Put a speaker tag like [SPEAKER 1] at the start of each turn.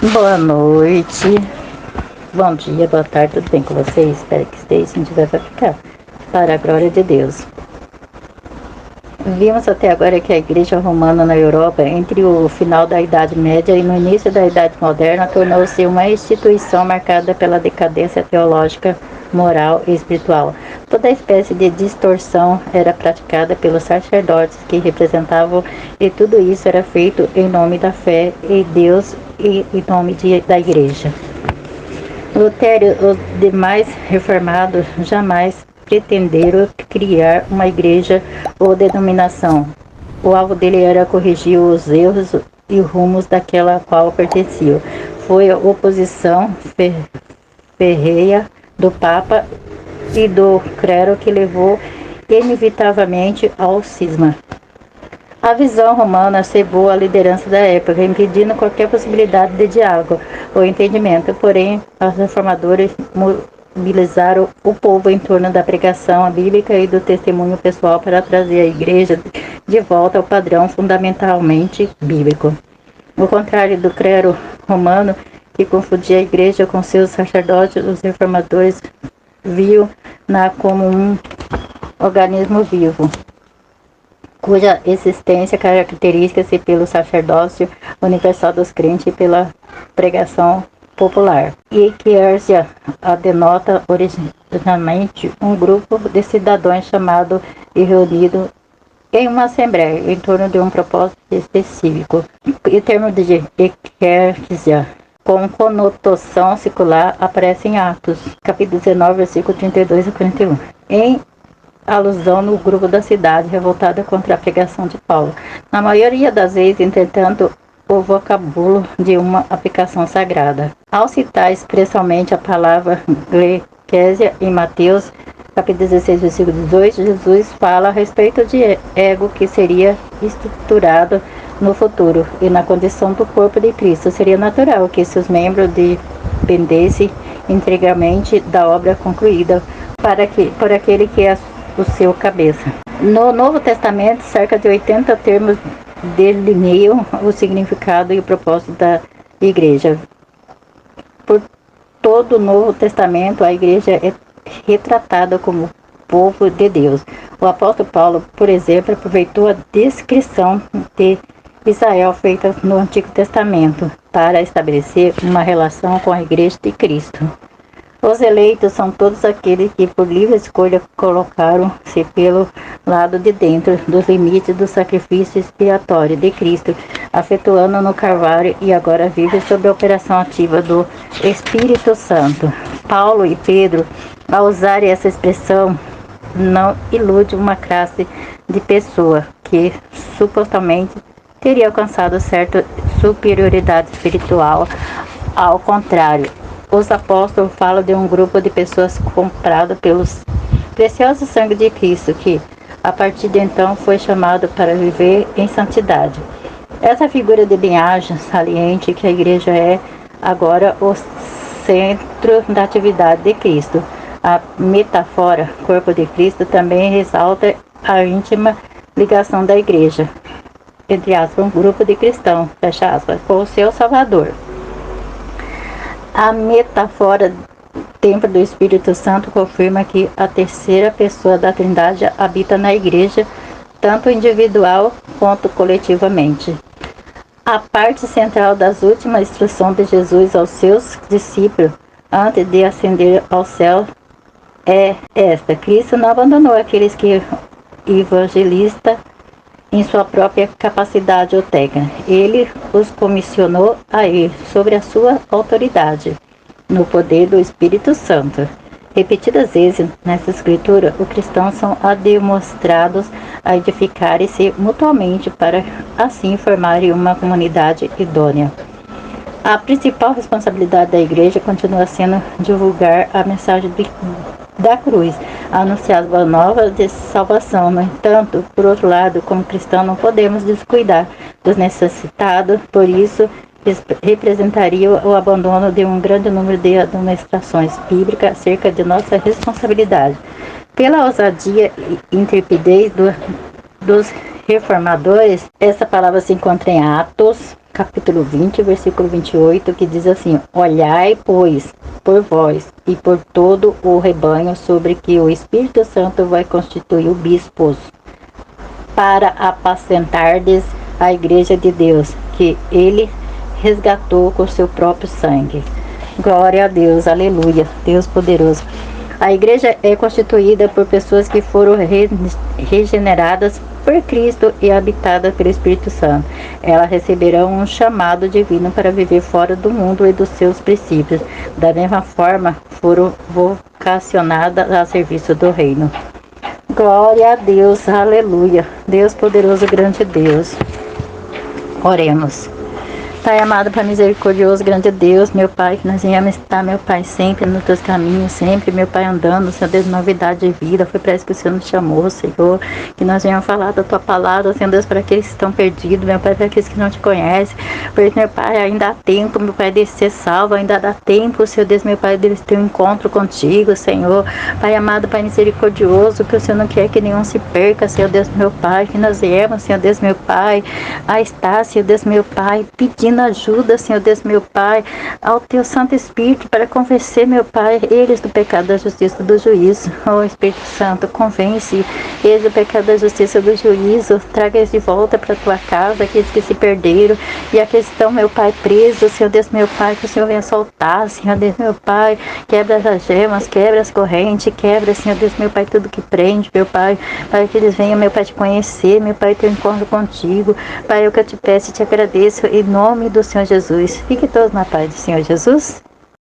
[SPEAKER 1] Boa noite, bom dia, boa tarde, tudo bem com vocês? Espero que esteja, se não tiver vai ficar, para a glória de Deus. Vimos até agora que a Igreja Romana na Europa, entre o final da Idade Média e no início da Idade Moderna, tornou-se uma instituição marcada pela decadência teológica, moral e espiritual. Toda espécie de distorção era praticada pelos sacerdotes que representavam, e tudo isso era feito em nome da fé em Deus e em nome da Igreja. Lutero e os demais reformados jamais pretenderam criar uma igreja ou denominação. O alvo dele era corrigir os erros e rumos daquela a qual pertenciam. Foi a oposição ferrenha do Papa e do clero que levou inevitavelmente ao cisma. A visão romana cegou a liderança da época, impedindo qualquer possibilidade de diálogo ou entendimento. Porém, os reformadores mobilizaram o povo em torno da pregação bíblica e do testemunho pessoal para trazer a igreja de volta ao padrão fundamentalmente bíblico. Ao contrário do clero romano, que confundia a igreja com seus sacerdotes, os reformadores viam-na como um organismo vivo, cuja existência caracteriza-se pelo sacerdócio universal dos crentes e pela pregação popular, e que Hércia a denota originalmente um grupo de cidadãos chamado e reunido em uma assembleia em torno de um propósito específico. O termo de eclésia, com conotação secular, aparece em Atos, capítulo 19, versículo 32 a 41. Em alusão no grupo da cidade revoltada contra a pregação de Paulo. Na maioria das vezes, entretanto, o vocábulo de uma aplicação sagrada. Ao citar expressamente a palavra eclésia em Mateus, capítulo 16, versículo 18, Jesus fala a respeito de ego que seria estruturado no futuro e na condição do corpo de Cristo. Seria natural que seus membros dependessem integralmente da obra concluída por aquele que é o seu cabeça. No Novo Testamento, cerca de 80 termos delineiam o significado e o propósito da igreja. Por todo o Novo Testamento, a igreja é retratada como povo de Deus. O apóstolo Paulo, por exemplo, aproveitou a descrição de Israel feita no Antigo Testamento para estabelecer uma relação com a igreja de Cristo. Os eleitos são todos aqueles que, por livre escolha, colocaram-se pelo lado de dentro dos limites do sacrifício expiatório de Cristo, efetuando no Calvário, e agora vivem sob a operação ativa do Espírito Santo. Paulo e Pedro, ao usarem essa expressão, não ilude uma classe de pessoa que supostamente teria alcançado certa superioridade espiritual. Ao contrário, os apóstolos falam de um grupo de pessoas compradas pelos precioso sangue de Cristo, que, a partir de então, foi chamado para viver em santidade. Essa figura de linhagem saliente que a igreja é agora o centro da atividade de Cristo. A metáfora, corpo de Cristo, também ressalta a íntima ligação da igreja, entre aspas, um grupo de cristãos, fecha aspas, com o seu Salvador. A metáfora templo do Espírito Santo confirma que a terceira pessoa da Trindade habita na igreja, tanto individual quanto coletivamente. A parte central das últimas instruções de Jesus aos seus discípulos, antes de ascender ao céu, é esta: Cristo não abandonou aqueles que evangelista em sua própria capacidade ou técnica. Ele os comissionou a ir sobre a sua autoridade, no poder do Espírito Santo. Repetidas vezes nessa escritura, os cristãos são demonstrados a edificarem-se mutuamente para assim formarem uma comunidade idônea. A principal responsabilidade da igreja continua sendo divulgar a mensagem da cruz, anunciar as boas novas de salvação. No entanto, por outro lado, como cristãos, não podemos descuidar dos necessitados, por isso representaria o abandono de um grande número de administrações bíblicas acerca de nossa responsabilidade. Pela ousadia e intrepidez dos reformadores, essa palavra se encontra em Atos, capítulo 20, versículo 28, que diz assim: olhai, pois, por vós e por todo o rebanho sobre que o Espírito Santo vai constituir bispos, para apacentardes a igreja de Deus, que ele resgatou com seu próprio sangue. Glória a Deus, aleluia, Deus poderoso. A igreja é constituída por pessoas que foram regeneradas por Cristo e habitadas pelo Espírito Santo. Elas receberão um chamado divino para viver fora do mundo e dos seus princípios. Da mesma forma, foram vocacionadas a serviço do reino. Glória a Deus, aleluia. Deus poderoso, grande Deus. Oremos. Pai amado, Pai misericordioso, grande Deus, meu Pai, que nós venhamos estar, meu Pai, sempre nos teus caminhos, sempre, meu Pai, andando, Senhor Deus, novidade de vida, foi para isso que o Senhor nos chamou, Senhor, que nós venhamos falar da tua palavra, Senhor Deus, para aqueles que estão perdidos, meu Pai, para aqueles que não te conhecem, porque, meu Pai, ainda há tempo, meu Pai, de ser salvo, ainda dá tempo, Senhor Deus, meu Pai, de ter um encontro contigo, Senhor, Pai amado, Pai misericordioso, que o Senhor não quer que nenhum se perca, Senhor Deus, meu Pai, que nós viemos, Senhor Deus, meu Pai, a estar, Senhor Deus, meu Pai, pedindo ajuda, Senhor Deus, meu Pai, ao teu Santo Espírito para convencer, meu Pai, eles do pecado, da justiça, do juízo. Ó Espírito Santo, convence eles do pecado, da justiça, do juízo. Traga eles de volta para a tua casa, aqueles que se perderam e aqueles que estão, meu Pai, presos, Senhor Deus, meu Pai, que o Senhor venha soltar, Senhor Deus, meu Pai, quebra as gemas, quebra as correntes, quebra, Senhor Deus, meu Pai, tudo que prende, meu Pai, para que eles venham, meu Pai, te conhecer, meu Pai, ter um encontro contigo. Pai, eu que eu te peço e te agradeço em nome do Senhor Jesus. Fique todos na paz do Senhor Jesus.